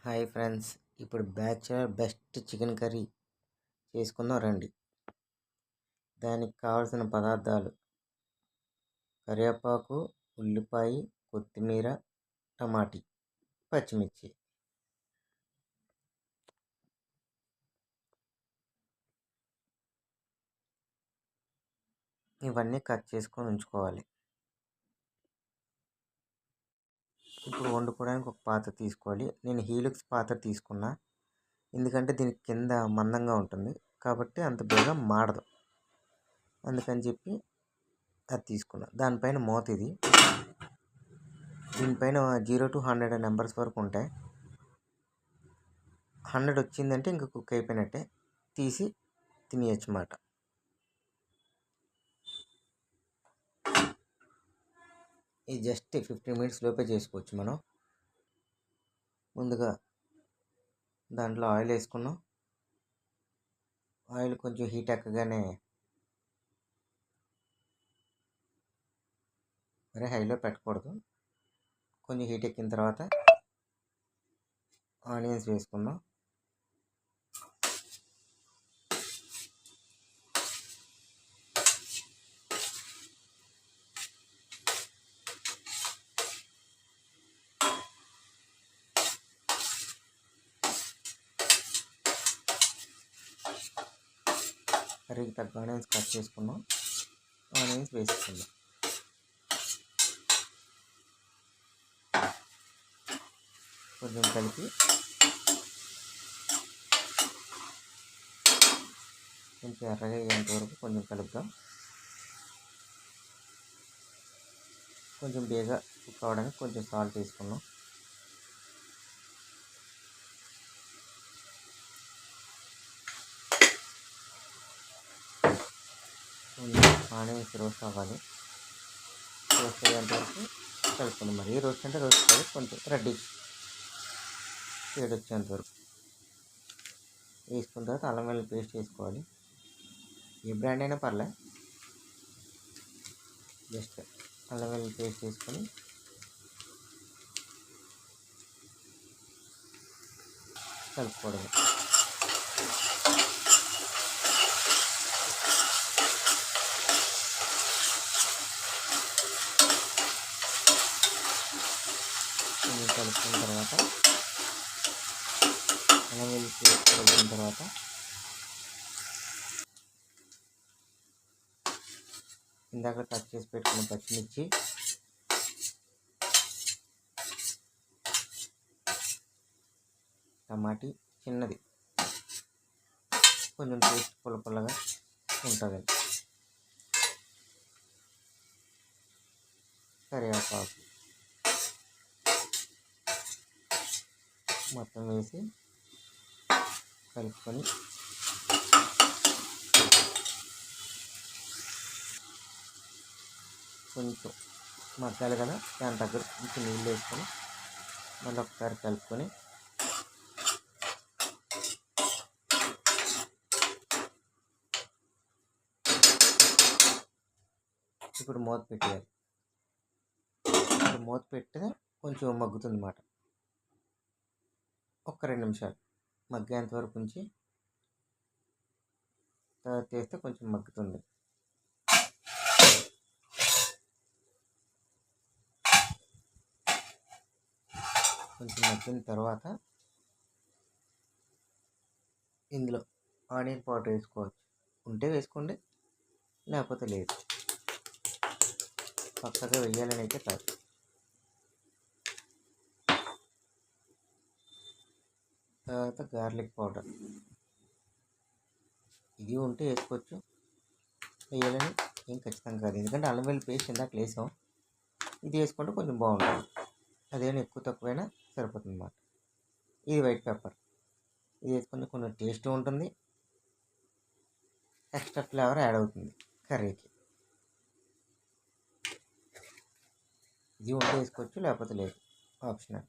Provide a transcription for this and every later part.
Hi friends, ఇప్పుడు bachelor best chicken curry చేసుకుందాం రండి. దానికి కావాల్సిన పదార్థాలు: కరివేపాకు, ఉల్లిపాయ, కొత్తిమీర, టమాటీ, పచ్చిమిర్చి. ఇవన్నీ కట్ చేసుకొని ఉంచుకోవాలి. ఇప్పుడు వండుకోవడానికి ఒక పాత్ర తీసుకోవాలి. నేను హీలుక్స్ పాత్ర తీసుకున్నా, ఎందుకంటే దీనికి కింద మందంగా ఉంటుంది కాబట్టి అంత బేగా మాడదు. అందుకని చెప్పి అది తీసుకున్నా. దానిపైన మూత ఇది. దీనిపైన 0 to 100 నెంబర్స్ వరకు ఉంటాయి. 100 వచ్చిందంటే ఇంకా కుక్ అయిపోయినట్టే, తీసి తినేయచ్చు అన్నమాట. ఇది జస్ట్ 15 minutes లోపే చేసుకోవచ్చు మనం. ముందుగా దాంట్లో ఆయిల్ వేసుకున్నాం. ఆయిల్ కొంచెం హీట్ ఎక్కగానే మరి హైలో పెట్టకూడదు. కొంచెం హీట్ ఎక్కిన తర్వాత ఆనియన్స్ వేసుకుందాం. కర్రీకి తగ్గ ఆనియన్స్ కట్ చేసుకున్నాం. ఆనియన్స్ వేసుకుందాం. కొంచెం కలిపి కొంచెం ఎర్రగా అయ్యేంత వరకు కొంచెం కలుపుదాం. కొంచెం బేగా కుక్ అవ్వడానికి కొంచెం సాల్ట్ వేసుకున్నాం. కొంచెం ఆనియన్స్ రోస్ట్ అవ్వాలి. రోస్ట్ అయ్యేంత వరకు కలుపుకుందాం. మరి రోస్ట్ అంటే రోస్ట్ కాదు, కొంచెం రెడ్డిష్ షేడ్ వచ్చేంత వరకు వేసుకున్న తర్వాత అల్లం వెల్లుల్లి పేస్ట్ వేసుకోవాలి. ఏ బ్రాండ్ అయినా పర్లే, జస్ట్ అల్లం వెల్లుల్లి పేస్ట్ వేసుకొని కలుపుకోవడమే. కలుపుకున్న తర్వాత అల్లం వెల్లుల్లి పేస్ట్ కలుపుకున్న తర్వాత ఇందాక కట్ చేసి పెట్టుకున్న పచ్చిమిర్చి, టమాటీ చిన్నది, కొంచెం టేస్ట్ పుల్లగా ఉంటుంది. కరివేపాకు మొత్తం వేసి కలుపుకొని కొంచెం మగ్గాలి కదా, దాని దగ్గర కొంచెం నీళ్ళు వేసుకొని మళ్ళీ ఒకసారి కలుపుకొని ఇప్పుడు మూత పెట్టేయాలి. మూత పెడితే కొంచెం మగ్గుతుంది అన్నమాట. ఒక్క 2 నిమిషాలు మగ్గేంత వరకు ఉంచి తర్వాత చేస్తే కొంచెం మగ్గుతుంది. కొంచెం మగ్గిన తర్వాత ఇందులో ఆనియన్ పౌడర్ వేసుకోవచ్చు. ఉంటే వేసుకోండి, లేకపోతే లేదు. పక్కగా వేయాలని అయితే కాదు. తర్వాత గార్లిక్ పౌడర్, ఇది ఉంటే వేసుకోవచ్చు, వేయాలని ఏం ఖచ్చితంగా కాదు. ఎందుకంటే అల్లం వెల్లుల్లి పేస్ట్ ఇందాక వేసాం, ఇది వేసుకుంటే కొంచెం బాగుంటుంది. అదేమైనా ఎక్కువ తక్కువైనా సరిపోతుంది అన్నమాట. ఇది వైట్ పెప్పర్, ఇది వేసుకుంటే కొంచెం టేస్ట్ ఉంటుంది, ఎక్స్ట్రా ఫ్లేవర్ యాడ్ అవుతుంది కర్రీకి. ఇది ఉంటే వేసుకోవచ్చు, లేకపోతే లేదు, ఆప్షనల్.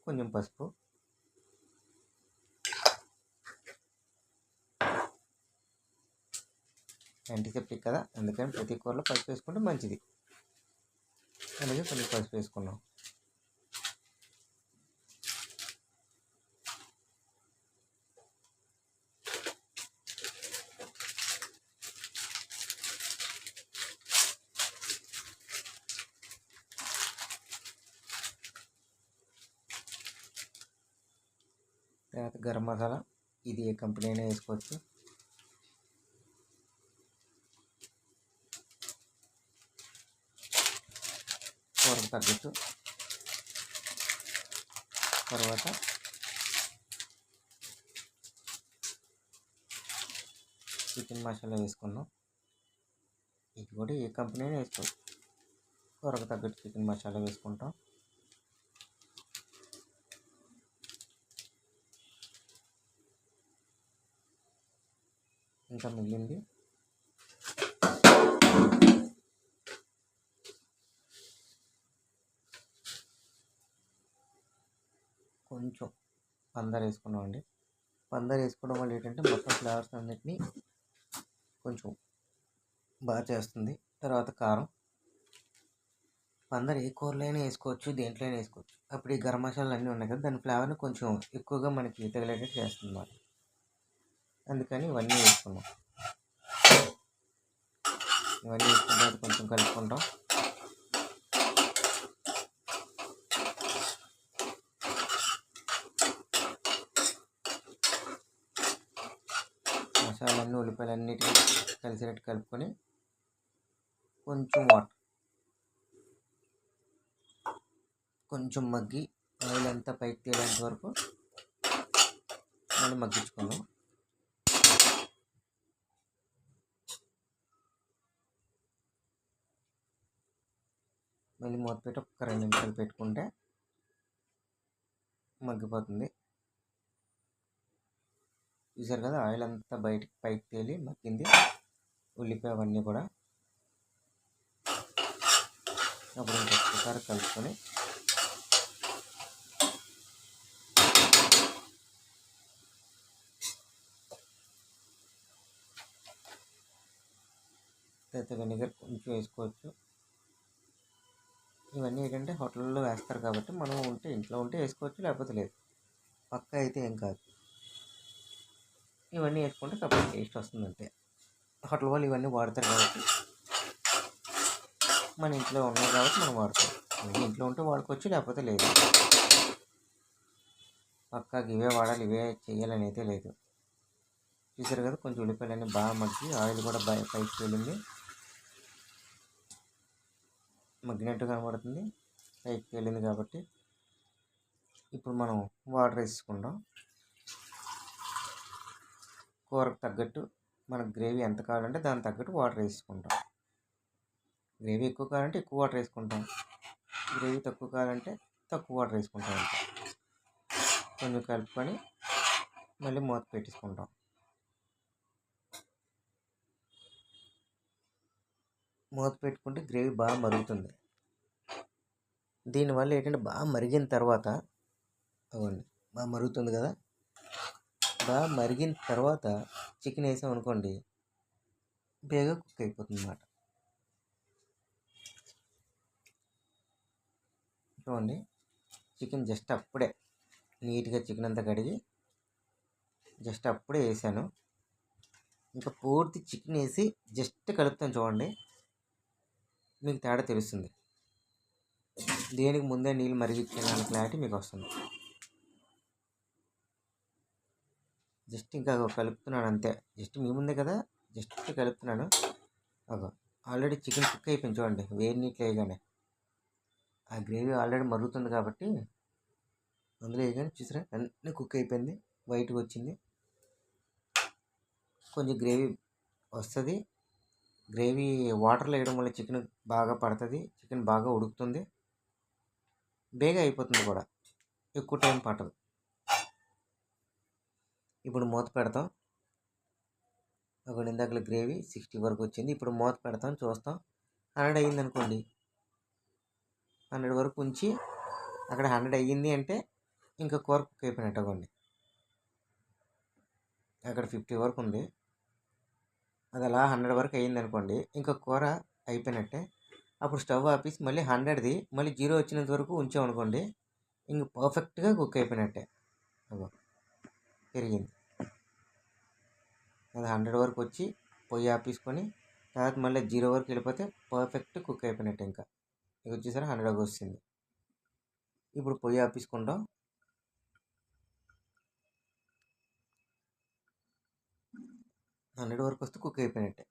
కొంచెం పసుపు, యాంటీసెప్టిక్ కదా, అందుకని ప్రతి కూరలో పసుపు వేసుకుంటే మంచిది. అలాగే కొంచెం పసుపు వేసుకున్నాం. తర్వాత గరం మసాలా, ఇది ఏ కంపెనీ అయినా వేసుకోవచ్చు. కూరకు తగ్గట్టు. తర్వాత చికెన్ మసాలా వేసుకున్నాం. ఇది కూడా ఏ కంపెనీ అయినా వేసుకోవచ్చు. కూరకు తగ్గట్టు చికెన్ మసాలా వేసుకుంటాం. ఇంకా మిగిలింది కొంచెం పందర్ వేసుకున్నామండి. పందర్ వేసుకోవడం వల్ల ఏంటంటే మొత్తం ఫ్లేవర్స్ అన్నిటినీ కొంచెం బాగా చేస్తుంది. తర్వాత కారం. పందర్ ఏ కూరలో అయినా వేసుకోవచ్చు, దేంట్లో అయినా వేసుకోవచ్చు. అప్పుడు ఈ గరం మసాలాలు అన్నీ ఉన్నాయి కదా, దాని ఫ్లేవర్ని కొంచెం ఎక్కువగా మనకి తగిలేటట్టు చేస్తుంది అన్నమాట. అందుకని ఇవన్నీ వేసుకున్నాం. ఇవన్నీ వేసుకున్న తర్వాత కొంచెం కలుపుకుంటాం. మసాలాన్ని ఉల్లిపాయలన్నిటికీ కలిసేటట్టు కలుపుకొని కొంచెం వాటర్, కొంచెం మగ్గి ఆయిల్ అంతా పైకి తేలేంత వరకు మళ్ళీ మగ్గించుకుందాం. మళ్ళీ మూత పెట్టి ఒక 2 నిమిషాలు పెట్టుకుంటే మగ్గిపోతుంది. చూసారు కదా, ఆయిల్ అంతా బయటికి పైకి తేలి మగ్గింది, ఉల్లిపాయ అవన్నీ కూడా. అప్పుడు ఇంకొకసారి కలుపుకొని తర్వాత వెనిగర్ కొంచెం వేసుకోవచ్చు. ఇవన్నీ ఏంటంటే హోటల్లో వేస్తారు కాబట్టి మనం ఇంట్లో ఉంటే వేసుకోవచ్చు, లేకపోతే లేదు. పక్కా అయితే ఏం కాదు. ఇవన్నీ వేసుకుంటే కాకపోతే టేస్ట్ వస్తుంది అంతే. హోటల్ వాళ్ళు ఇవన్నీ వాడతారు కాబట్టి మన ఇంట్లో ఉన్నాయి కాబట్టి మనం వాడుకోవచ్చు. ఇంట్లో ఉంటే వాడుకోవచ్చు, లేకపోతే లేదు. పక్కాగా ఇవే వాడాలి, ఇవే చేయాలని అయితే లేదు. చూసారు కదా, కొంచెం ఉల్లిపాయలన్నీ బాగా మగ్గి ఆయిల్ కూడా పైకి తేలింది, మగ్గినట్టు కనబడుతుంది, పైకి తేలింది. కాబట్టి ఇప్పుడు మనం వాటర్ వేసుకుందాం. కూరకు తగ్గట్టు మనకు గ్రేవీ ఎంత కావాలంటే దానికి తగ్గట్టు వాటర్ వేసుకుంటాం. గ్రేవీ ఎక్కువ కావాలంటే ఎక్కువ వాటర్ వేసుకుంటాం, గ్రేవీ తక్కువ కావాలంటే తక్కువ వాటర్ వేసుకుంటాం. కొంచెం కలుపుకొని మళ్ళీ మూత పెట్టేసుకుంటాం. మూత పెట్టుకుంటే గ్రేవీ బాగా మరుగుతుంది. దీనివల్ల ఏంటంటే బాగా మరిగిన తర్వాత బాగా మరుగుతుంది కదా, బాగా మరిగిన తర్వాత చికెన్ వేసాం అనుకోండి, బేగా కుక్ అయిపోతుంది అన్నమాట. చూడండి, చికెన్ జస్ట్ అప్పుడే నీట్గా చికెన్ అంతా కడిగి జస్ట్ అప్పుడే వేసాను. ఇంకా పూర్తి చికెన్ వేసి జస్ట్ కలుపుతాను. చూడండి, మీకు తేడా తెలుస్తుంది. దేనికి ముందే నీళ్ళు మరిగించాను అనే క్లారిటీ మీకు వస్తుంది. జస్ట్ ఇంకా కలుపుతున్నాను అంతే. జస్ట్ మీ ముందే కదా, జస్ట్ కలుపుతున్నాను. ఆల్రెడీ చికెన్ కుక్ అయిపోయింది. చూడండి, వేడి నీళ్ళు వేయగానే ఆ గ్రేవీ ఆల్రెడీ మరుగుతుంది కాబట్టి అందులో వేయగానే చూసారా అన్నీ కుక్ అయిపోయింది, వైట్గా వచ్చింది. కొంచెం గ్రేవీ వస్తుంది. గ్రేవీ వాటర్లో వేయడం వల్ల చికెన్ బాగా పడుతుంది, చికెన్ బాగా ఉడుకుతుంది, బేగా అయిపోతుంది కూడా, ఎక్కువ టైం పట్టదు. ఇప్పుడు మూత పెడతాం. ఇందాక గ్రేవీ 60 వరకు వచ్చింది. ఇప్పుడు మూత పెడతాం, చూస్తాం. 100 అయ్యింది అనుకోండి, 100 వరకు ఉంచి అక్కడ 100 అయ్యింది అంటే ఇంకా కూర కుక్ అయిపోయినట్టు. అవ్వండి, అక్కడ 50 వరకు ఉంది, అది అలా 100 వరకు అయ్యింది అనుకోండి, ఇంకా కూర అయిపోయినట్టే. అప్పుడు స్టవ్ ఆపేసి మళ్ళీ 100ది మళ్ళీ 0 వచ్చినంత వరకు ఉంచామనుకోండి, ఇంక పర్ఫెక్ట్గా కుక్ అయిపోయినట్టే. పెరిగింది అది 100 వరకు వచ్చి పొయ్యి ఆపేసుకొని తర్వాత మళ్ళీ 0 వరకు వెళ్ళిపోతే పర్ఫెక్ట్ కుక్ అయిపోయినట్టే. ఇంకా ఇక వచ్చేసరికి 100 వస్తుంది. ఇప్పుడు పొయ్యి ఆపేసుకుంటాం. 100 వరకు వస్తే కుక్ అయిపోయినట్టే.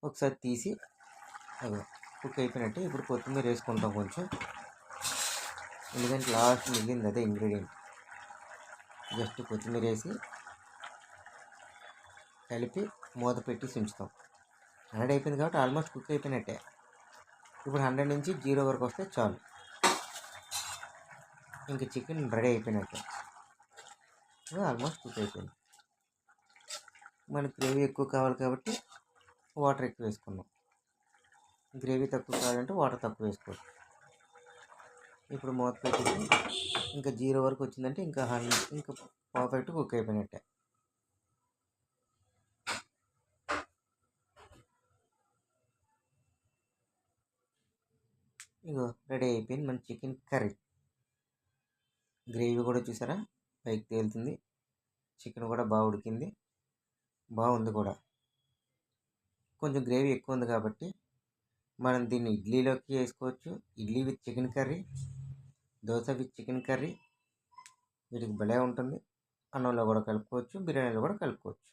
ఒకసారి తీసి అవి కుక్ అయిపోయినట్టే. ఇప్పుడు కొత్తిమీర వేసుకుంటాం కొంచెం, ఎందుకంటే లాస్ట్ మిగిలింది అదే ఇంగ్రీడియంట్. జస్ట్ కొత్తిమీర వేసి కలిపి మూత పెట్టి ఉంచుతాం. 100 అయిపోయింది కాబట్టి ఆల్మోస్ట్ కుక్ అయిపోయినట్టే. ఇప్పుడు 100 నుంచి 0 వరకు వస్తే చాలు, ఇంక చికెన్ రెడీ అయిపోయినట్టే. ఆల్మోస్ట్ కుక్ అయిపోయింది. మనకి గ్రేవీ ఎక్కువ కావాలి కాబట్టి వాటర్ ఎక్కువ వేసుకున్నాం, గ్రేవీ తక్కువ కావాలంటే వాటర్ తక్కువ వేసుకోవచ్చు. ఇప్పుడు మూత పెట్టేసి ఇంకా 0 వరకు వచ్చిందంటే ఇంకా పర్ఫెక్ట్ కుక్ అయిపోయినట్టే. ఇగో రెడీ అయిపోయింది మన చికెన్ కర్రీ. గ్రేవీ కూడా చూసారా పైకి తేలుతుంది, చికెన్ కూడా బాగా ఉడికింది, బాగుంది కూడా. కొంచెం గ్రేవీ ఎక్కువ ఉంది కాబట్టి మనం దీన్ని ఇడ్లీలోకి వేసుకోవచ్చు, idli with chicken curry, dosa with chicken curry, వీటికి భలే ఉంటుంది. అన్నంలో కూడా కలుపుకోవచ్చు, బిర్యానీలో కూడా కలుపుకోవచ్చు.